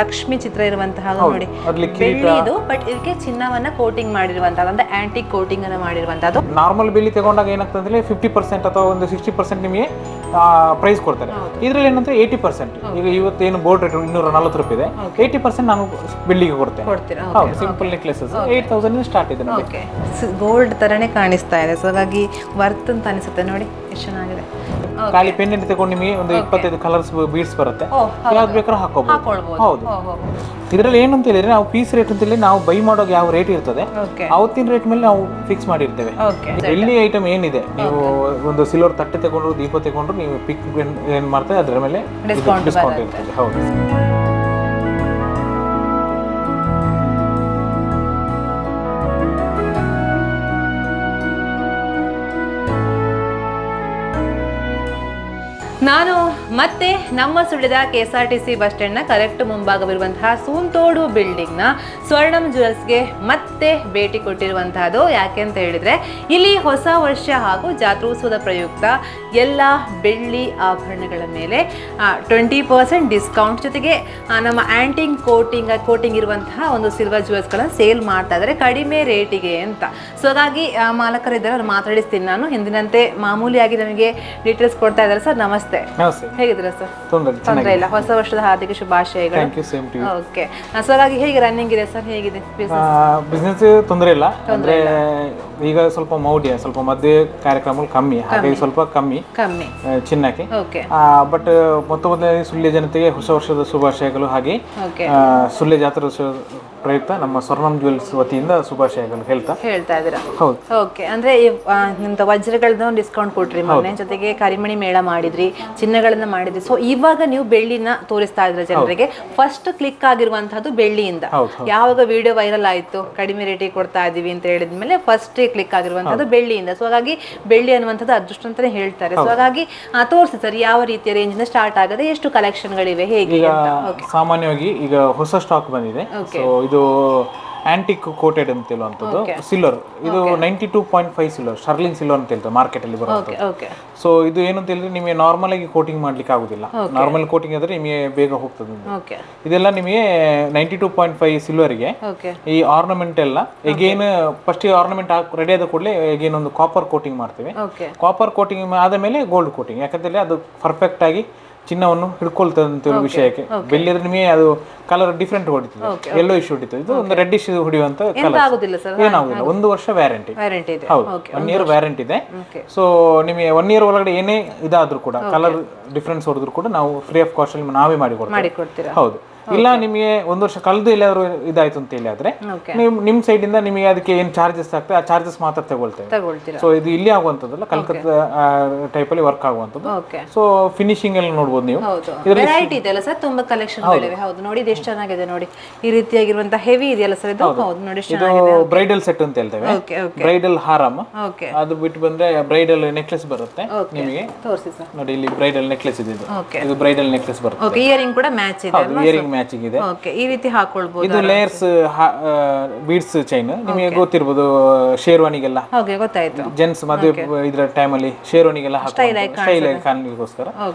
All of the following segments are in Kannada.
ಲಕ್ಷ್ಮಿ ಚಿತ್ರ ಇರುವಂತಹ ನೋಡಿ ಬೆಳ್ಳಿದು, ಬಟ್ ಇದಕ್ಕೆ ಚಿನ್ನವನ್ನ ಕೋಟಿಂಗ್ ಮಾಡಿರುವಂತದ್ದು, ಅಂದ್ರೆ ಆಂಟಿಕ್ ಕೋಟಿಂಗ್ ಅನ್ನ ಮಾಡಿರುವಂತದ್ದು. ನಾರ್ಮಲ್ ಬೆಳ್ಳಿ ತಗೊಂಡಾಗ ಏನಾಗ್ತದೆ ಅಂದ್ರೆ 50% ಅಥವಾ ಒಂದು 60% ನಿಮಗೆ ಪ್ರೈಸ್ ಕೊಡ್ತಾರೆ. ಇದ್ರಲ್ಲಿ ಏನಂದ್ರೆ 80%. ಈಗ ಇವತ್ತೇನು ಬೋರ್ಡ್ ರೇಟ್ 240 ರೂಪಾಯಿ ಇದೆ, 80% ನಾನು ಬೆಳ್ಳಿಗೆ ಕೊಡ್ತೇನೆ. ಹೌದು, ಸಿಂಪಲ್ ನೆಕ್ಲೆಸಸ್ 8000 ಸ್ಟಾರ್ಟ್ ಇದೆ ನೋಡಿ. ಗೋಲ್ಡ್ ತರನೇ ಕಾಣಿಸ್ತಾ ಇದೆ, ಸೊ ಹಾಗಾಗಿ ವರ್ತ್ ಅಂತ ಅನಿಸುತ್ತೆ ನೋಡಿ, ಎಷ್ಟು ಚೆನ್ನಾಗಿದೆ. ಖಾಲಿ ಪೆಂಡೆಂಟ್ ತಗೊಂಡು ನಿಮಗೆ ಒಂದು 25 ಕಲರ್ಸ್ ಬೀಡ್ಸ್ ಬರುತ್ತೆ, ಯಾವ್ದು ಬೇಕಾದ್ರೂ ಹಾಕೋಬಹುದು. ಹೌದು, ಇದರಲ್ಲಿ ಏನು ಅಂತ ಹೇಳಿದ್ರೆ ನಾವು ಪೀಸ್ ರೇಟ್ ಅಂತ ಹೇಳಿ ನಾವು ಬೈ ಮಾಡೋಕೆ ಯಾವ ರೇಟ್ ಇರ್ತದೆ ಅವತ್ತಿನ ರೇಟ್ ಮೇಲೆ ನಾವು ಫಿಕ್ಸ್ ಮಾಡಿರ್ತೇವೆ. ಬೆಳ್ಳಿ ಐಟಮ್ ಏನಿದೆ, ನೀವು ಒಂದು ಸಿಲ್ವರ್ ತಟ್ಟೆ ತಗೊಂಡ್ರು, ದೀಪ ತಗೊಂಡ್ರು, ನೀವು ಪಿಕ್ ಏನ್ ಮಾಡ್ತಾರೆ ಅದರ ಮೇಲೆ ಡಿಸ್ಕೌಂಟ್ ಇರ್ತದೆ. ಹೌದು. ನಾನು ಮತ್ತೆ ನಮ್ಮ ಸುಳ್ಯದ KSRTC ಬಸ್ ಸ್ಟ್ಯಾಂಡ್ನ ಕರೆಕ್ಟ್ ಮುಂಭಾಗವಿರುವಂತಹ ಸೂಂತೋಡು ಬಿಲ್ಡಿಂಗ್ನ ಸ್ವರ್ಣಂ ಜ್ಯುವೆಲ್ಸ್ಗೆ ಮತ್ತೆ ಭೇಟಿ ಕೊಟ್ಟಿರುವಂತಹದ್ದು. ಯಾಕೆ ಅಂತ ಹೇಳಿದ್ರೆ ಇಲ್ಲಿ ಹೊಸ ವರ್ಷ ಹಾಗೂ ಜಾತ್ರೋತ್ಸವದ ಪ್ರಯುಕ್ತ ಎಲ್ಲ ಬೆಳ್ಳಿ ಆಭರಣಗಳ ಮೇಲೆ 20% ಡಿಸ್ಕೌಂಟ್ ಜೊತೆಗೆ ನಮ್ಮ ಆಂಟಿಕ್ ಕೋಟಿಂಗ್ ಇರುವಂತಹ ಒಂದು ಸಿಲ್ವರ್ ಜ್ಯುವೆಲ್ಸ್ಗಳನ್ನು ಸೇಲ್ ಮಾಡ್ತಾ ಇದ್ದಾರೆ ಕಡಿಮೆ ರೇಟಿಗೆ ಅಂತ. ಸೊ ಹಾಗಾಗಿ ಮಾಲಕರಿದ್ದಾರೆ, ಅವ್ರು ಮಾತಾಡಿಸ್ತೀನಿ ನಾನು. ಹಿಂದಿನಂತೆ ಮಾಮೂಲಿಯಾಗಿ ನಮಗೆ ಡೀಟೇಲ್ಸ್ ಕೊಡ್ತಾ ಇದ್ದಾರೆ. ಸರ್ ನಮಸ್ತೆ, ಹೇಗಿದ್ದೀರಾ ಸರ್? ತೊಂದರೆ ಇಲ್ಲ. ಹೊಸ ವರ್ಷದ ಹಾರ್ದಿಕ ಶುಭಾಶಯಗಳು. ಓಕೆ, ಸೊ ಹಾಗಾಗಿ ಹೇಗೆ ರನ್ನಿಂಗ್ ಇದೆ ಸರ್? ಹೇಗಿದೆ ಬಿಸ್ನೆಸ್? ತೊಂದರೆ ಇಲ್ಲ, ಅಂದ್ರೆ ಈಗ ಸ್ವಲ್ಪ ಮೌಢ್ಯ, ಸ್ವಲ್ಪ ಮದುವೆ ಕಾರ್ಯಕ್ರಮ ಕಮ್ಮಿ, ಹಾಗಾಗಿ ಸ್ವಲ್ಪ ಕಮ್ಮಿ ಚಿನ್ನಕ್ಕೆ. ಬಟ್ ಮೊದಲೇ ಸುಳ್ಯ ಜನತೆಗೆ ಹೊಸ ವರ್ಷದ ಶುಭಾಶಯಗಳು. ಹಾಗೆ ಸುಳ್ಯ ಜಾತ್ರೋತ್ಸವ ಪ್ರಯುಕ್ತ ನಮ್ಮ ಸ್ವರ್ಣಂ ಜ್ಯುವೆಲ್ಸ್ ವತಿಯಿಂದ ಶುಭಾಶಯಗಳು ಹೇಳ್ತಾ ಇದ್ದೀರಾ? ಹೌದು. ಓಕೆ, ಅಂದ್ರೆ ನಿಮ್ದು ವಜ್ರಗಳನ್ನ ಡಿಸ್ಕೌಂಟ್ ಕೊಟ್ರಿ ಮೊನ್ನೆ, ಜೊತೆಗೆ ಕರಿಮಣಿ ಮೇಳ ಮಾಡಿದ್ರಿ, ಚಿನ್ನಗಳನ್ನ ಮಾಡಿದ್ರಿ. ಸೊ ಇವಾಗ ನೀವು ಬೆಳ್ಳಿನ ತೋರಿಸ್ತಾ ಇದ್ರ ಜನರಿಗೆ. ಫಸ್ಟ್ ಕ್ಲಿಕ್ ಆಗಿರುವಂತಹದ್ದು ಬೆಳ್ಳಿಯಿಂದ. ಯಾವಾಗ ವಿಡಿಯೋ ವೈರಲ್ ಆಯ್ತು ಕಡಿಮೆ ರೇಟಿಗೆ ಕೊಡ್ತಾ ಇದೀವಿ ಅಂತ ಹೇಳಿದ್ಮೇಲೆ ಫಸ್ಟ್ ಕ್ಲಿಕ್ ಆಗಿರುವಂತಹದ್ದು ಬೆಳ್ಳಿಯಿಂದ. ಸೊ ಹಾಗಾಗಿ ಬೆಳ್ಳಿ ಅನ್ನುವಂಥದ್ದು ಅದೃಷ್ಟ ಅಂತಾನೆ ಹೇಳ್ತಾರೆ. ಸೊ ಹಾಗಾಗಿ ತೋರಿಸಿ ಸರ್, ಯಾವ ರೀತಿಯ ರೇಂಜ್ ಇಂದ ಸ್ಟಾರ್ಟ್ ಆಗದೆ, ಎಷ್ಟು ಕಲೆಕ್ಷನ್ಗಳಿವೆ, ಹೇಗೆ? ಸಾಮಾನ್ಯವಾಗಿ ಈಗ ಹೊಸ ಸ್ಟಾಕ್ ಬಂದಿದೆ. ಸೊ ಇದು ಆಂಟಿಕ್ ಕೋಟೆಡ್ ಅಂತ ಹೇಳುವಂಥದ್ದು ಸಿಲ್ವರ್. ಇದು 92.5 ಸಿಲ್ವರ್, ಶರ್ಲಿಂಗ್ ಸಿಲ್ವರ್ ಅಂತ ಹೇಳ್ತಾರೆ ಮಾರ್ಕೆಟ್ ಅಲ್ಲಿ ಬರುವಂಥದ್ದು. ಸೊ ಇದು ಏನು ಅಂತ ಹೇಳಿದ್ರೆ ನಿಮಗೆ ನಾರ್ಮಲ್ ಆಗಿ ಕೋಟಿಂಗ್ ಮಾಡ್ಲಿಕ್ಕೆ ಆಗುದಿಲ್ಲ. ನಾರ್ಮಲ್ ಕೋಟಿಂಗ್ ಆದ್ರೆ ನಿಮಗೆ ಬೇಗ ಹೋಗ್ತದೆ. ಇದೆಲ್ಲ ನಿಮಗೆ 92.5 ಸಿಲ್ವರ್ಗೆ ಈ ಆರ್ನಮೆಂಟ್ ಎಲ್ಲ ಎಗೇನ್ ಫಸ್ಟ್ ಆರ್ನಮೆಂಟ್ ರೆಡಿ ಆದ ಕೂಡಲೇ ಎಗೇನ್ ಒಂದು ಕಾಪರ್ ಕೋಟಿಂಗ್ ಮಾಡ್ತೇವೆ. ಕಾಪರ್ ಕೋಟಿಂಗ್ ಆದ ಮೇಲೆ ಗೋಲ್ಡ್ ಕೋಟಿಂಗ್, ಯಾಕಂದ್ರೆ ಅದು ಪರ್ಫೆಕ್ಟ್ ಆಗಿ ಚಿನ್ನವನ್ನು ಹಿಡ್ಕೊಳ್ತದೆ ಅಂತ ವಿಷಯಕ್ಕೆ. ಬೆಳ್ಳಿ ಆದ್ರೆ ನಿಮಗೆ ಅದು ಕಲರ್ ಡಿಫ್ರೆಂಟ್ ಹೊಡಿತದೆ, ಎಲ್ಲೋ ಇಶ್ಯೂ ಹೊಡಿತದೆ. ಇದು ಒಂದು ರೆಡ್ ಇಶ್ಯೂ ಹೊಡಿಯುವಂತ ಕಲರ್ ಏನಾಗುದಿಲ್ಲ. 1 ವರ್ಷ ವ್ಯಾರಂಟಿ. ಹೌದು, 1 ಇಯರ್ ವ್ಯಾರಂಟಿ ಇದೆ. ಸೊ ನಿಮಗೆ 1 ಇಯರ್ ಒಳಗಡೆ ಏನೇ ಇದಾದ್ರೂ ಕೂಡ ಕಲರ್ ಡಿಫ್ರೆನ್ಸ್ ಹೊಡೆದ್ರು ಕೂಡ ನಾವು ಫ್ರೀ ಆಫ್ ಕಾಸ್ಟ್ ಅಲ್ಲಿ ನಾವೇ ಮಾಡಿ ಕೊಡ್ತೇವೆ. ಹೌದು. ಇಲ್ಲ ನಿಮಗೆ 1 ವರ್ಷ ಕಳೆದು ಎಲ್ಲಾದ್ರೂ ಇದಾಯ್ತು ಅಂತ ಹೇಳಿ ಆದ್ರೆ ನಿಮ್ ಸೈಡ್ ಇಂದ ನಿಮಗೆ ಅದಕ್ಕೆ ಏನ್ ಚಾರ್ಜಸ್ ಆಗ್ತದೆ ಆ ಚಾರ್ಜಸ್ ಮಾತ್ರ ತಗೊಳ್ತೇವೆ. ಸೊ ಇದು ಇಲ್ಲಿ ಆಗುವಂತದ್ದಲ್ಲ, ಕಲ್ಕತ್ತಾ ಟೈಪ್ ಅಲ್ಲಿ ವರ್ಕ್ ಆಗುವಂತದ್ದು. ಸೊ ಫಿನಿಶಿಂಗ್ ಎಲ್ಲ ನೋಡಬಹುದು ನೀವು. ವೆರೈಟಿ ಇದೆ ಅಲ್ಲ ಸರ್, ತುಂಬಾ ಕಲೆಕ್ಷನ್ಗಳಿವೆ. ಹೌದು, ನೋಡಿ ಇದು ಎಷ್ಟು ಚೆನ್ನಾಗಿದೆ ನೋಡಿ, ಈ ರೀತಿಯಾಗಿರುವಂತ ಹೆವಿ ಇದೆಯಲ್ಲ ಸರ್ ಇದು. ಹೌದು ನೋಡಿ, ಇದು ಬ್ರೈಡಲ್ ಸೆಟ್ ಅಂತ ಹೇಳ್ತೇವೆ. ಬ್ರೈಡಲ್ ಹಾರಮ್, ಅದು ಬಿಟ್ಟು ಬಂದ್ರೆ ಬ್ರೈಡಲ್ ನೆಕ್ಲೆಸ್ ಬರುತ್ತೆ ನಿಮಗೆ. ತೋರಿಸಿ ಸರ್, ನೋಡಿ ಇಲ್ಲಿ ಬ್ರೈಡಲ್ ನೆಕ್ಲೆಸ್ ಇದೆ. ಇದು ಬ್ರೈಡಲ್ ನೆಕ್ಲೆಸ್ ಬರುತ್ತೆ. ಇಯರಿಂಗ್ ಕೂಡ ಮ್ಯಾಚ್ ಇದೆ. ಇಯರಿಂಗ್ ಮ್ಯಾಚಿಂಗ್ ಇದೆ. ಓಕೆ, ಈ ರೀತಿ ಹಾಕೊಳ್ಳಬಹುದು. ಇದು ಲೇಯರ್ಸ್ ಬೀಡ್ಸ್ ಚೈನ್ ನಿಮಗೆ ಗೊತ್ತಿರಬಹುದು, ಶೇರ್ವಾನಿಗೆಲ್ಲ. ಓಕೆ, ಗೊತ್ತಾಯ್ತು. ಜೆಂಟ್ಸ್ ಮದುವೆ ಇದರ ಟೈಮ್ ಅಲ್ಲಿ ಶೇರ್ವಾನಿಗೆಲ್ಲ ಸ್ಟೈಲ್ ಕಾಣಲಿಕ್ಕೋಸ್ಕರ.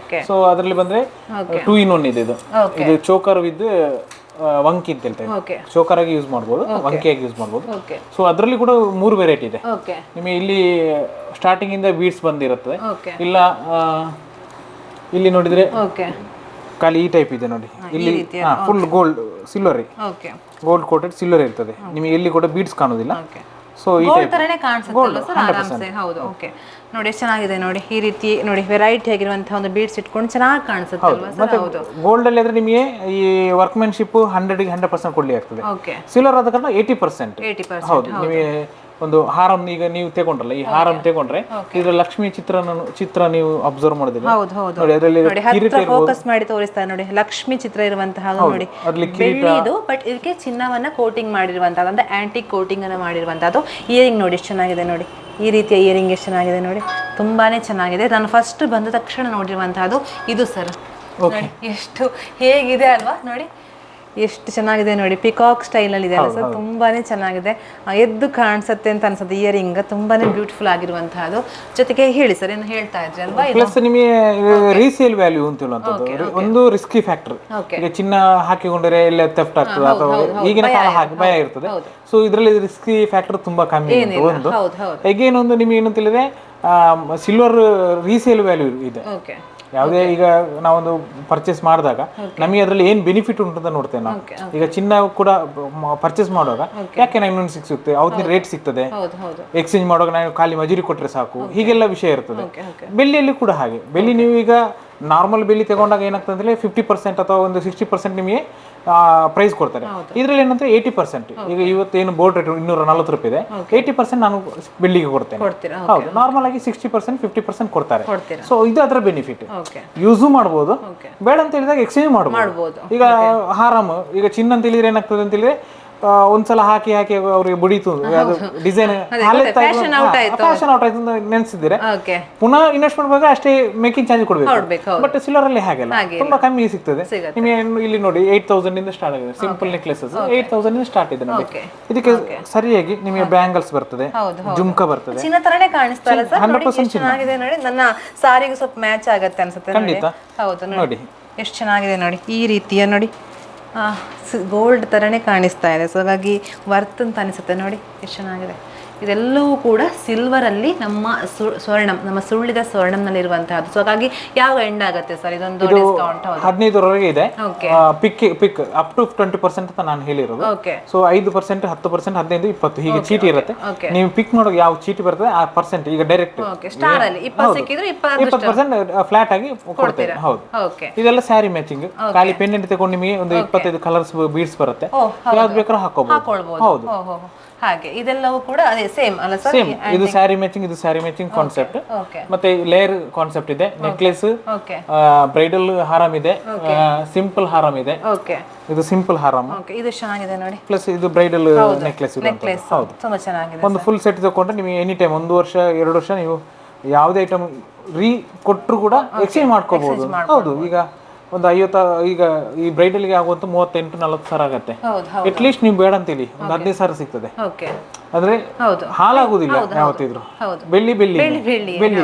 ಸೊ ಅದರಲ್ಲಿ ಬಂದ್ರೆ 2 in 1 ಇದೆ. ಇದು ಚೋಕರ್ ವಿತ್ ವಂಕಿ ಅಂತ ಹೇಳ್ತೇವೆ. ಚೋಕರ್ ಆಗಿ ಯೂಸ್ ಮಾಡಬಹುದು, ವಂಕಿಯಾಗಿ ಯೂಸ್ ಮಾಡಬಹುದು. ಸೊ ಅದರಲ್ಲಿ ಕೂಡ 3 ವೆರೈಟಿ ಇದೆ. ನಿಮಗೆ ಇಲ್ಲಿ ಸ್ಟಾರ್ಟಿಂಗ್ ಇಂದ ಬೀಡ್ಸ್ ಬಂದಿರುತ್ತದೆ. ಇಲ್ಲ ಇಲ್ಲಿ ನೋಡಿದ್ರೆ ಖಾಲಿ ಈ ಟೈಪ್ ಇದೆ ನೋಡಿ. ಇಲ್ಲಿ full gold silver, gold coated silver ಇರ್ತದೆ. ನಿಮಗೆ ಇಲ್ಲಿ ಕೂಡ ಬೀಡ್ಸ್ ಕಾಣುದಿಲ್ಲ. ಸೊ ಈ ಟೈಪ್ ತರನೇ ಕಾಣಿಸುತ್ತೆ ಸರ್, ಆರಾಮ್ಸೆ. ಹೌದು, ಓಕೆ. ನೋಡಿ ಎಷ್ಟು ಚೆನ್ನಾಗಿದೆ ನೋಡಿ, ಈ ರೀತಿ ನೋಡಿ ವೆರೈಟಿ ಆಗಿರುವಂತಹ ಒಂದು ಬೀಡ್ಸ್ ಇಟ್ಕೊಂಡು ಚೆನ್ನಾಗಿ ಕಾಣಿಸುತ್ತೆ ಅಲ್ವಾ ಸರ್? ಹೌದು. ಗೋಲ್ಡ್ ಅಲ್ಲಿ ಆದ್ರೆ ನಿಮಗೆ ಈ ವರ್ಕ್ಮೆನ್ಶಿಪ್ 100% ಕೊಡ್ಲಿ ಆಗ್ತದೆ. ಸಿಲ್ವರ್ ಆದ ಕಾರಣ 80%. ಹೌದು, ನಿಮಗೆ ಒಂದು ಹಾರಂ ಈಗ ನೀವು ತಗೊಂಡ್ರಲ್ಲ, ಈ ಹಾರಂ ತಗೊಂಡ್ರೆ ಇದ್ರ ಲಕ್ಷ್ಮಿ ಚಿತ್ರ ನೀವು ಅಬ್ಸರ್ವ್ ಮಾಡಿದ್ರೆ ನೋಡಿ, ಅದರಲ್ಲಿ ಫೋಕಸ್ ಮಾಡಿ ತೋರಿಸ್ತಾರೆ ನೋಡಿ, ಲಕ್ಷ್ಮಿ ಚಿತ್ರ ಇರುವಂತಹ ನೋಡಿ ಬೆಳ್ಳಿದು, ಬಟ್ ಇದಕ್ಕೆ ಚಿನ್ನವನ್ನ ಕೋಟಿಂಗ್ ಮಾಡಿರುವಂತದ್ದು, ಅಂದ್ರೆ ಆಂಟಿಕ್ ಕೋಟಿಂಗ್ ಅನ್ನ ಮಾಡಿರುವಂತದ್ದು. ಇಯರಿಂಗ್ ನೋಡಿ ಎಷ್ಟು ಚೆನ್ನಾಗಿದೆ ನೋಡಿ, ಈ ರೀತಿಯ ಇಯರಿಂಗ್ ಎಷ್ಟು ಚೆನ್ನಾಗಿದೆ ನೋಡಿ, ತುಂಬಾನೇ ಚೆನ್ನಾಗಿದೆ. ನಾನು ಫಸ್ಟ್ ಬಂದ ತಕ್ಷಣ ನೋಡಿರುವಂತಹದ್ದು ಇದು ಸರ್. ಎಷ್ಟು ಹೇಗಿದೆ ಅಲ್ವಾ ನೋಡಿ, ಎಷ್ಟು ಚೆನ್ನಾಗಿದೆ ನೋಡಿ, ಪಿಕಾಕ್ ಸ್ಟೈಲ್ ಅಲ್ಲಿ ಇದೆ ಅಲ್ಲ ಸರ್, ತುಂಬಾನೇ ಚೆನ್ನಾಗಿದೆ. ಎದ್ದು ಕಾಣಿಸುತ್ತೆ ಅಂತ ಅನ್ಸುತ್ತೆ. ಇಯರಿಂಗ್ ತುಂಬಾನೇ ಬ್ಯೂಟಿಫುಲ್ ಆಗಿರುವಂತಹದ್ದು. ಜೊತೆಗೆ ಹೇಳಿ ಸರ್, ಏನು ಹೇಳ್ತಾ ಇದ್ರಿ ಅಲ್ವಾ? ಪ್ಲಸ್ ನಿಮಗೆ ರೀಸೇಲ್ ವ್ಯಾಲ್ಯೂ ಅಂತ ಹೇಳುವಂಥದ್ದು ಒಂದು ರಿಸ್ಕಿ ಫ್ಯಾಕ್ಟರ್. ಈಗ ಚಿನ್ನ ಹಾಕಿಕೊಂಡ್ರೆ ಎಲ್ಲ ಥೆಫ್ಟ್ ಆಗ್ತದೆ ಅಥವಾ ಈಗಿನ ಕಾಲ ಹಾಕಿ ಭಯ ಇರ್ತದೆ. ಸೊ ಇದರಲ್ಲಿ ರಿಸ್ಕಿ ಫ್ಯಾಕ್ಟರ್ ತುಂಬಾ ಕಮ್ಮಿ ಇದೆ ಒಂದು. ಅಗೇನ್ ಒಂದು ನಿಮಗೆ ಏನು ತಿಳಿದೆ, ಸಿಲ್ವರ್ ರೀಸೇಲ್ ವ್ಯಾಲ್ಯೂ ಇದೆ. ಯಾವುದೇ ಈಗ ನಾವೊಂದು ಪರ್ಚೇಸ್ ಮಾಡಿದಾಗ ನಮಗೆ ಅದರಲ್ಲಿ ಏನು ಬೆನಿಫಿಟ್ ಉಂಟು ಅಂತ ನೋಡ್ತೇವೆ ನಾವು. ಈಗ ಚಿನ್ನ ಕೂಡ ಪರ್ಚೇಸ್ ಮಾಡುವಾಗ ಯಾಕೆ 916 ಸಿಗುತ್ತೆ, ಅವತ್ತಿನ ರೇಟ್ ಸಿಗ್ತದೆ, ಎಕ್ಸ್ಚೇಂಜ್ ಮಾಡುವಾಗ ನಾವು ಖಾಲಿ ಮಜೂರಿ ಕೊಟ್ಟರೆ ಸಾಕು, ಹೀಗೆಲ್ಲ ವಿಷಯ ಇರ್ತದೆ. ಬೆಳ್ಳಿಯಲ್ಲಿ ಕೂಡ ಹಾಗೆ. ಬೆಳ್ಳಿ ನೀವು ಈಗ ನಾರ್ಮಲ್ ಬೆಳ್ಳಿ ತಗೊಂಡಾಗ ಏನಾಗ್ತದೆ ಅಂದರೆ 50% ಅಥವಾ ಒಂದು 60% ನಿಮಗೆ ಪ್ರೈಸ್ ಕೊಡ್ತಾರೆ. ಇದರಲ್ಲಿ ಏನಂದ್ರೆ 80%. ಈಗ ಇವತ್ತೇನು ಬೋರ್ಡ್ ರೇಟ್ 240 ರೂಪಾಯಿ ಇದೆ, 80% ನಾನು ಬೆಳ್ಳಿಗೆ ಕೊಡ್ತೇನೆ. ಹೌದು, ನಾರ್ಮಲ್ ಆಗಿ 60% 50% ಕೊಡ್ತಾರೆ. ಸೊ ಇದು ಅದರ ಬೆನಿಫಿಟ್. ಯೂಸು ಮಾಡ್ಬೋದು, ಬೇಡ ಅಂತ ಹೇಳಿದಾಗ ಎಕ್ಸ್ಚೇಂಜ್ ಮಾಡ್ಬೋದು. ಈಗ ಆರಾಮ್, ಈಗ ಚಿನ್ನ ಅಂತ ಹೇಳಿದ್ರೆ ಏನಾಗ್ತದೆ ಅಂತ ಹೇಳಿದ್ರೆ ಒಂದ್ಸಲ ಹಾಕಿ ಹಾಕಿ ಅವ್ರಿಗೆ ಬುಡೀತು, ಅದು ಡಿಸೈನ್ ಫ್ಯಾಷನ್ ಔಟ್ ಆಯ್ತು ಅಂತ ನೆನೆಸಿದ್ರೆ ಪುನಃ ಇನ್ವೆಸ್ಟ್ ಮಾಡುವಾಗ ಅಷ್ಟೇ ಮೇಕಿಂಗ್ ಚಾರ್ಜ್ ಕೊಡ್ಬೇಕು. ಬಟ್ ಸಿಲ್ವರ್ ಅಲ್ಲಿ ಹಾಗೆಲ್ಲ ತುಂಬಾ ಕಮ್ಮಿ ಸಿಗ್ತದೆ ನಿಮಗೆ. ಇಲ್ಲಿ ನೋಡಿ 8000 ಇಂದ ಸ್ಟಾರ್ಟ್ ಆಗಿದೆ ಸಿಂಪಲ್ ನೆಕ್ಲೆಸಸ್, 8000 ಇಂದ ಸ್ಟಾರ್ಟ್ ಇದೆ ನೋಡಿ. ಇದಕ್ಕೆ ಸರಿಯಾಗಿ ನಿಮಗೆ ಬ್ಯಾಂಗಲ್ಸ್ ಬರ್ತದೆ, ಜುಮ್ಕಾ ಬರ್ತದೆ, ಚಿನ್ನ ತರನೇ ಕಾಣಿಸ್ತಾ ಇಲ್ಲ ಸರ್. 100% ಚೆನ್ನಾಗಿದೆ ನೋಡಿ, ನನ್ನ ಸಾರಿಗೆ ಸ್ವಲ್ಪ ಮ್ಯಾಚ್ ಆಗತ್ತೆ ಅನ್ಸುತ್ತೆ. ಖಂಡಿತ. ಹೌದು ನೋಡಿ ಎಷ್ಟು ಚೆನ್ನಾಗಿದೆ ನೋಡಿ, ಈ ರೀತಿಯ ನೋಡಿ ಗೋಲ್ಡ್ ಥರನೇ ಕಾಣಿಸ್ತಾ ಇದೆ. ಸೊ ಹಾಗಾಗಿ ವರ್ತ್ ಅಂತ ಅನಿಸುತ್ತೆ ನೋಡಿ, ಎಷ್ಟು ಚೆನ್ನಾಗಿದೆ. ಇದೆಲ್ಲವೂ ಕೂಡ ಸಿಲ್ವರಲ್ಲಿ ನಮ್ಮ ಸ್ವರ್ಣಂ, ನಮ್ಮ ಸುಳ್ಳಿದ ಸ್ವರ್ಣಂನಲ್ಲಿರುವಂತಹದ್ದು. ಸೊ ಹಾಗಾಗಿ ಯಾವ ಎಂಡ್ ಆಗುತ್ತೆ ಸರ್ ಇದೊಂದು ಡಿಸ್ಕೌಂಟ್? 15ರವರೆಗೆ ಇದೆ. ಪಿಕ್ ಅಪ್ ಟು 20% ಅಂತ ನಾನು ಹೇಳಿರೋದು. ಸೊ 5%, 10%, 15, 20 ಹೀಗೆ ಚೀಟಿ ಇರುತ್ತೆ. ನೀವು ಪಿಕ್ ಮಾಡೋಕೆ ಯಾವ ಚೀಟಿ ಬರ್ತದೆ ಆ ಪರ್ಸೆಂಟ್ ಈಗ ಡೈರೆಕ್ಟ್ ಸ್ಟಾರ್ ಅಲ್ಲಿ 20 ಸಿಕ್ಕಿದ್ರೆ 20% ಫ್ಲಾಟ್ ಆಗಿ ಕೊಡ್ತೇವೆ. ಹೌದು, ಇದೆಲ್ಲ ಸ್ಯಾರಿ ಮ್ಯಾಚಿಂಗ್. ಖಾಲಿ ಪೆಂಡೆಂಟ್ ತಗೊಂಡು ನಿಮಗೆ ಒಂದು 25 ಕಲರ್ಸ್ ಬೀಡ್ಸ್ ಬರುತ್ತೆ, ಯಾವ್ದು ಬೇಕಾದ್ರೂ ಹಾಕೋಬಹುದು. ಹೌದು, ಹಾಗೆ ಇದೆಲ್ಲವೂ ಕೂಡ ಅದೇ ಸೇಮ್ ಅಲ್ಲ ಸರ್? ಸೇಮ್. ಇದು ಸ್ಯಾರಿ ಮ್ಯಾಚಿಂಗ್, ಇದು ಸ್ಯಾರಿ ಮ್ಯಾಚಿಂಗ್ ಕಾನ್ಸೆಪ್ಟ್. ಮತ್ತೆ ಲೇಯರ್ ಕಾನ್ಸೆಪ್ಟ್ ಇದೆ. ನೆಕ್ಲೆಸ್, ಬ್ರೈಡಲ್ ಹಾರಂ ಇದೆ, ಸಿಂಪಲ್ ಹಾರಂ ಇದೆ. ಇದು ಸಿಂಪಲ್ ಹಾರಂ, ಇದು ಚೆನ್ನಾಗಿದೆ ನೋಡಿ. ಪ್ಲಸ್ ಇದು ಬ್ರೈಡಲ್ ನೆಕ್ಲೆಸ್. ಹೌದು, ತುಂಬಾ ಚೆನ್ನಾಗಿದೆ. ಒಂದು ಫುಲ್ ಸೆಟ್ ತಗೊಂಡ್ರೆ ನೀವು ಎನಿ ಟೈಮ್ 1 ವರ್ಷ 2 ವರ್ಷ ನೀವು ಯಾವುದೇ ಐಟಮ್ ಕೊಟ್ಟರು ಕೂಡ ಎಕ್ಸ್ಚೇಂಜ್ ಮಾಡ್ಕೋಬಹುದು. ಹೌದು, ಈಗ ಒಂದು 50, ಈಗ ಈ ಬ್ರೈಡಲ್ಗೆ ಆಗುವಂತ 38-40 ಸಾವಿರ ಆಗತ್ತೆ. ಅಟ್ಲೀಸ್ಟ್ ನೀವು ಬೇಡ ಅಂತೇಳಿ ಒಂದು 15 ಸಾವಿರ ಸಿಗ್ತದೆ. ಅಂದ್ರೆ ಹಾಳಾಗುದಿಲ್ಲ ಯಾವತ್ತಿದ್ರು. ಬೆಳ್ಳಿ ಬೆಳ್ಳಿ ಬೆಳ್ಳಿ.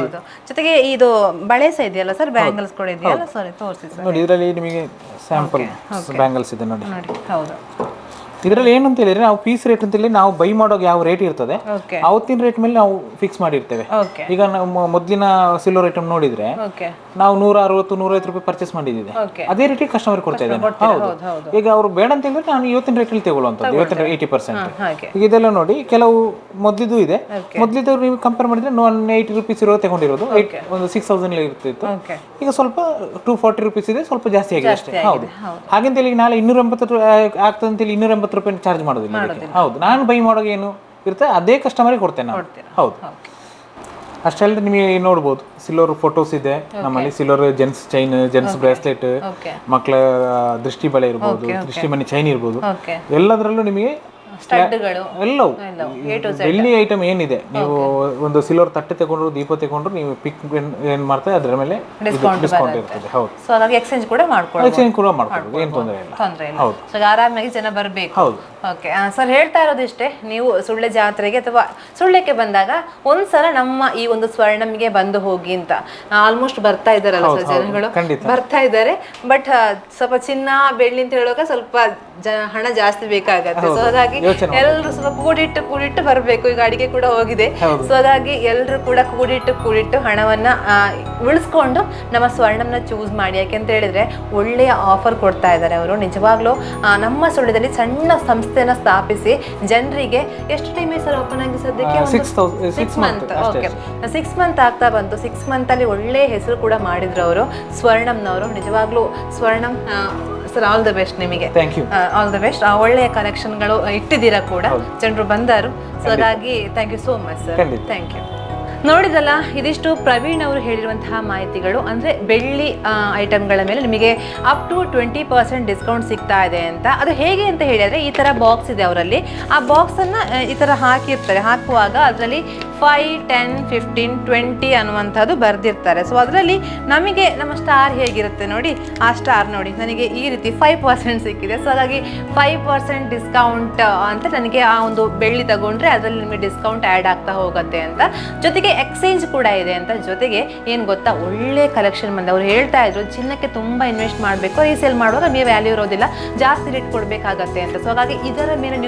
ಜೊತೆಗೆ ಇದು ಬಳೆ ಸಹ ಇದೆಯಲ್ಲ ಸರ್, ಬ್ಯಾಂಗಲ್ಸ್ ಕೂಡ ಇದೆಯಲ್ಲ ಸರ್, ತೋರಿಸಿ ಸರ್. ನೋಡಿ, ಇದರಲ್ಲಿ ನಿಮಗೆ ಸ್ಯಾಂಪಲ್ ಬ್ಯಾಂಗಲ್ಸ್ ಇದೆ ನೋಡಿ. ಹೌದು, ಇದರಲ್ಲಿ ಏನು ಅಂತ ಹೇಳಿದ್ರೆ ನಾವು ಪೀಸ್ ರೇಟ್ ಅಂತ ಹೇಳಿ ನಾವು ಬೈ ಮಾಡೋಕೆ ಯಾವ ರೇಟ್ ಇರ್ತದೆ ಅವತ್ತಿನ ರೇಟ್ ಮೇಲೆ ನಾವು ಫಿಕ್ಸ್ ಮಾಡಿರ್ತೇವೆ. ಈಗ ನಾವು ಮೊದಲಿನ ಸಿಲ್ವರ್ ಐಟಮ್ ನೋಡಿದ್ರೆ ನಾವು 160-150 ರೂಪಾಯಿ ಪರ್ಚೇಸ್ ಮಾಡಿದ್ದೀವಿ, ಅದೇ ರೇಟಿಗೆ ಕಸ್ಟಮರ್ ಕೊಡ್ತಾ ಇದ್ದೇನೆ. ಹೌದು, ಈಗ ಅವರು ಬೇಡ ಅಂತ ಹೇಳಿದ್ರೆ ನಾನು ಇವತ್ತಿನ ರೇಟಲ್ಲಿ ತಗೊಳ್ಳುವಂಥದ್ದು, ಇವತ್ತಿನ 80%. ಈಗ ಇದೆಲ್ಲ ನೋಡಿ, ಕೆಲವು ಮೊದಲಿದ್ದು ಇದೆ. ಮೊದಲಿದ್ದವ್ರು ನೀವು ಕಂಪೇರ್ ಮಾಡಿದ್ರೆ 180 ರೂಪೀಸ್ ಇರೋ ತಗೊಂಡಿರೋದು ಒಂದು 6000 ಇರ್ತಿತ್ತು. ಈಗ ಸ್ವಲ್ಪ 240 ರೂಪೀಸ್ ಇದೆ, ಸ್ವಲ್ಪ ಜಾಸ್ತಿ ಆಗಿದೆ ಅಷ್ಟೇ. ಹೌದು, ಹಾಗಂತೇಳಿ ಈಗ ನಾಳೆ 280 ಆಗ್ತದೆ ಅಂತೇಳಿ 280 ರೂಪಾಯಿ ಚಾರ್ಜ್ ಮಾಡೋದಿಲ್ಲ. ಹೌದು, ನಾನು ಬೈ ಮಾಡೋಕೆ ಏನು ಇರುತ್ತೆ ಅದೇ ಕಸ್ಟಮರಿಗೆ ಕೊಡ್ತೇನೆ ನಾನು. ಹೌದು, ಅಷ್ಟೆಲ್ಲ ನಿಮಗೆ ನೋಡ್ಬೋದು. ಸಿಲ್ವರ್ ಫೋಟೋಸ್ ಇದೆ ನಮ್ಮಲ್ಲಿ, silver gents chain, gents bracelet, ಮಕ್ಕಳ ದೃಷ್ಟಿ ಬಳೆ ಇರ್ಬೋದು, ದೃಷ್ಟಿ ಮಣಿ ಚೈನ್ ಇರ್ಬೋದು, ಎಲ್ಲದರಲ್ಲೂ ನಿಮಗೆ ಎಲ್ಲವೂ ಬೆಳ್ಳಿ ಐಟಮ್ ಏನಿದೆ. ನೀವು ಒಂದು ಸಿಲ್ವರ್ ತಟ್ಟೆ ತಗೊಂಡ್ರು, ದೀಪ ತಗೊಂಡ್ರು, ನೀವು ಪಿಕ್ ಏನ್ ಮಾಡ್ತಾರೆ ಅದರ ಮೇಲೆ ಡಿಸ್ಕೌಂಟ್ ಇರ್ತದೆ. ಹೌದು, ಸೊ ಹಾಗಾಗಿ ಎಕ್ಸ್ಚೇಂಜ್ ಕೂಡ ಮಾಡ್ಕೊಳ್ಳೋದು, ಏನು ತೊಂದರೆ ಇಲ್ಲ. ಹೌದು, ಸೊ ಆರಾಮಾಗಿ ಜನ ಬರಬೇಕು. ಹೌದು, ಓಕೆ ಸರ್. ಹೇಳ್ತಾ ಇರೋದಿಷ್ಟೇ, ನೀವು ಸುಳ್ಳೆ ಜಾತ್ರೆಗೆ ಅಥವಾ ಸುಳ್ಯಕ್ಕೆ ಬಂದಾಗ ಒಂದ್ಸಲ ನಮ್ಮ ಈ ಒಂದು ಸ್ವರ್ಣಂಗೆ ಬಂದು ಹೋಗಿ ಅಂತ. ಆಲ್ಮೋಸ್ಟ್ ಬರ್ತಾ ಇದ್ದಾರಲ್ಲ ಸರ್ ಜನಗಳು, ಬರ್ತಾ ಇದ್ದಾರೆ. ಬಟ್ ಸ್ವಲ್ಪ ಚಿನ್ನ ಬೆಳ್ಳಿ ಅಂತ ಹೇಳುವಾಗ ಸ್ವಲ್ಪ ಹಣ ಜಾಸ್ತಿ ಬೇಕಾಗತ್ತೆ. ಸೊ ಹಾಗಾಗಿ ಎಲ್ಲರೂ ಸ್ವಲ್ಪ ಕೂಡಿಟ್ಟು ಬರಬೇಕು. ಈಗ ಅಡಿಗೆ ಕೂಡ ಹೋಗಿದೆ. ಸೊ ಹಾಗಾಗಿ ಎಲ್ಲರೂ ಕೂಡ ಕೂಡಿಟ್ಟು ಹಣವನ್ನ ಉಳಿಸ್ಕೊಂಡು ನಮ್ಮ ಸ್ವರ್ಣಂನ ಚೂಸ್ ಮಾಡಿ. ಯಾಕೆಂತ ಹೇಳಿದ್ರೆ ಒಳ್ಳೆಯ ಆಫರ್ ಕೊಡ್ತಾ ಇದ್ದಾರೆ ಅವರು. ನಿಜವಾಗ್ಲೂ ನಮ್ಮ ಸುಳ್ಯದಲ್ಲಿ ಸಣ್ಣ ಸಂಸ್ಥೆನ ಸ್ಥಾಪಿಸಿ ಜನರಿಗೆ ಎಷ್ಟು ಟೈಮ್ ಸರ್ ಓಪನ್ ಆಗಿ? ಸದ್ಯಕ್ಕೆ 6 ಮಂತ್. ಓಕೆ, 6 ಮಂತ್ ಆಗ್ತಾ ಬಂತು. 6 ಮಂತ್ ಅಲ್ಲಿ ಒಳ್ಳೆ ಹೆಸರು ಕೂಡ ಮಾಡಿದ್ರು ಅವರು, ಸ್ವರ್ಣಂನವರು. ನಿಜವಾಗ್ಲೂ Swarnam sir, all the best ನಿಮಗೆ. All the best. ಒಳ್ಳೆಯ ಕಲೆಕ್ಷನ್ಗಳು ಇಟ್ಟಿದ್ದೀರಾ ಕೂಡ, ಜನರು ಬಂದರು. ಸೊ ಹಾಗಾಗಿ thank you so much sir. Thank you. ನೋಡಿದ್ರಲ್ಲ, ಇದಿಷ್ಟು ಪ್ರವೀಣ್ ಅವರು ಹೇಳಿರುವಂತಹ ಮಾಹಿತಿಗಳು. ಅಂದರೆ ಬೆಳ್ಳಿ ಐಟಮ್ಗಳ ಮೇಲೆ ನಿಮಗೆ ಅಪ್ ಟು 20% ಡಿಸ್ಕೌಂಟ್ ಸಿಗ್ತಾ ಇದೆ ಅಂತ. ಅದು ಹೇಗೆ ಅಂತ ಹೇಳಿದರೆ, ಈ ಥರ ಬಾಕ್ಸ್ ಇದೆ ಅವರಲ್ಲಿ. ಆ ಬಾಕ್ಸನ್ನು ಈ ಥರ ಹಾಕಿರ್ತಾರೆ. ಹಾಕುವಾಗ ಅದರಲ್ಲಿ 5, 10, 15, 20 ಅನ್ನುವಂಥದ್ದು ಬರೆದಿರ್ತಾರೆ. ಸೊ ಅದರಲ್ಲಿ ನಮಗೆ ನಮ್ಮ ಸ್ಟಾರ್ ಹೇಗಿರುತ್ತೆ ನೋಡಿ, ಆ ಸ್ಟಾರ್ ನೋಡಿ ನನಗೆ ಈ ರೀತಿ 5% ಸಿಕ್ಕಿದೆ. ಸೊ ಹಾಗಾಗಿ 5% ಡಿಸ್ಕೌಂಟ್ ಅಂತ ನನಗೆ ಆ ಒಂದು ಬೆಳ್ಳಿ ತಗೊಂಡ್ರೆ ಅದರಲ್ಲಿ ನಿಮಗೆ ಡಿಸ್ಕೌಂಟ್ ಆ್ಯಡ್ ಆಗ್ತಾ ಹೋಗುತ್ತೆ ಅಂತ. ಜೊತೆಗೆ ಎಕ್ಸ್ಚೇಂಜ್ ಕೂಡ ಇದೆ ಅಂತ. ಜೊತೆಗೆ ಏನು ಗೊತ್ತಾ, ಒಳ್ಳೆ ಕಲೆಕ್ಷನ್ ಬಂದೆ. ಅವ್ರು ಹೇಳ್ತಾ ಇದ್ರು ಚಿನ್ನಕ್ಕೆ ತುಂಬ ಇನ್ವೆಸ್ಟ್ ಮಾಡಬೇಕು, ರೀಸೇಲ್ ಮಾಡುವಾಗ ನಮಗೆ ವ್ಯಾಲ್ಯೂ ಇರೋದಿಲ್ಲ, ಜಾಸ್ತಿ ರೇಟ್ ಕೊಡಬೇಕಾಗತ್ತೆ ಅಂತ. ಸೊ ಹಾಗಾಗಿ ಇದರ ಮೇಲೆ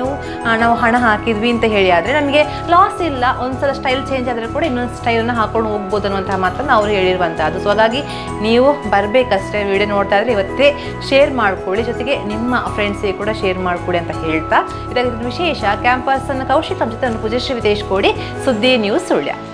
ನಾವು ಹಣ ಹಾಕಿದ್ವಿ ಅಂತ ಹೇಳಿ ಆದರೆ ನಮಗೆ ಲಾಸ್ ಇಲ್ಲ. ಒಂದ್ಸಲ ಸ್ಟೈಲ್ ಚೇಂಜ್ ಆದರೆ ಕೂಡ ಇನ್ನೊಂದು ಸ್ಟೈಲನ್ನು ಹಾಕೊಂಡು ಹೋಗ್ಬೋದು ಅನ್ನುವಂತಹ ಮಾತನ್ನು ಅವ್ರು ಹೇಳಿರುವಂಥದ್ದು. ಸೊ ಹಾಗಾಗಿ ನೀವು ಬರಬೇಕಷ್ಟೇ, ವಿಡಿಯೋ ನೋಡ್ತಾ ಇದ್ರೆ ಇವತ್ತೇ ಶೇರ್ ಮಾಡ್ಕೊಳ್ಳಿ, ಜೊತೆಗೆ ನಿಮ್ಮ ಫ್ರೆಂಡ್ಸಿಗೆ ಕೂಡ ಶೇರ್ ಮಾಡ್ಕೊಳ್ಳಿ ಅಂತ ಹೇಳ್ತಾ, ಇದಕ್ಕೆ ವಿಶೇಷ ಕ್ಯಾಂಪಸ್ ಅನ್ನು ಕೌಶಿಕ್ ಜೊತೆ ಪೂಜಶ್ರೀ ವಿತೇಶ್ ಕೋಡಿ, ಸುದ್ದಿ ನ್ಯೂಸ್ ಸುಳ್ಯ.